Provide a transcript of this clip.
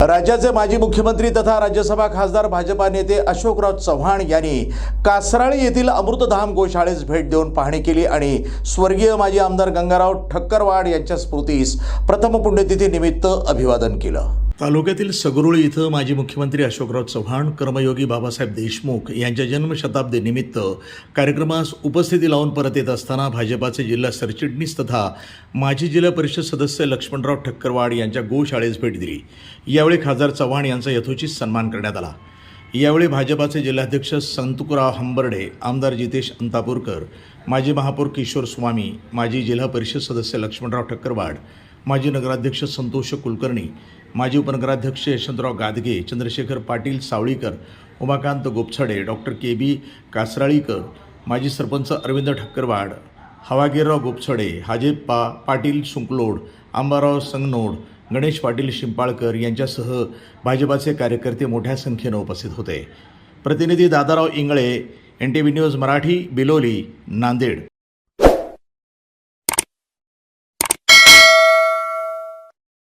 राज्याचे माजी मुख्यमंत्री तथा राज्यसभा खासदार भाजपा नेते अशोकराव चव्हाण यांनी कासराळी येथील अमृतधाम गोशाळेस भेट देऊन पाहणी केली आणि स्वर्गीय माजी आमदार गंगाराव ठक्करवाड यांच्या स्मृतीस प्रथम पुण्यतिथी निमित्त अभिवादन केलं। तालुक्यातील सगरुळी इथं माजी मुख्यमंत्री अशोकराव चव्हाण, कर्मयोगी बाबासाहेब देशमुख यांच्या जन्मशताब्दी निमित्त कार्यक्रमास उपस्थिती लावून परत येत असताना भाजपाचे जिल्हा सरचिटणीस तथा माजी जिल्हा परिषद सदस्य लक्ष्मणराव ठक्करवाड यांच्या गोशाळेस भेट दिली। यावेळी खासदार चव्हाण यांचा यथोचित सन्मान करण्यात आला। यावेळी भाजपाचे जिल्हाध्यक्ष संतुकराव हंबर्डे, आमदार जितेश अंतापूरकर, माजी महापौर किशोर स्वामी, माजी जिल्हा परिषद सदस्य लक्ष्मणराव ठक्करवाड, माजी नगराध्यक्ष संतोष कुलकर्णी, माजी उपनगराध्यक्ष यशवंतराव गादगे, चंद्रशेखर पाटील सावळीकर, उमाकांत गोपछाडे, डॉक्टर के.बी. कासराळीकर, माजी सरपंच अरविंद ठक्करवाड, हवागीरराव गोपछाडे, हाजेप्पा पाटील सुंकलोड, आंबाराव संगनोड, गणेश पाटील शिंपाळकर यांच्यासह भाजपाचे कार्यकर्ते मोठ्या संख्येने उपस्थित होते। प्रतिनिधी दादाराव इंगळे, NTV न्यूज मराठी, बिलोली, नांदेड।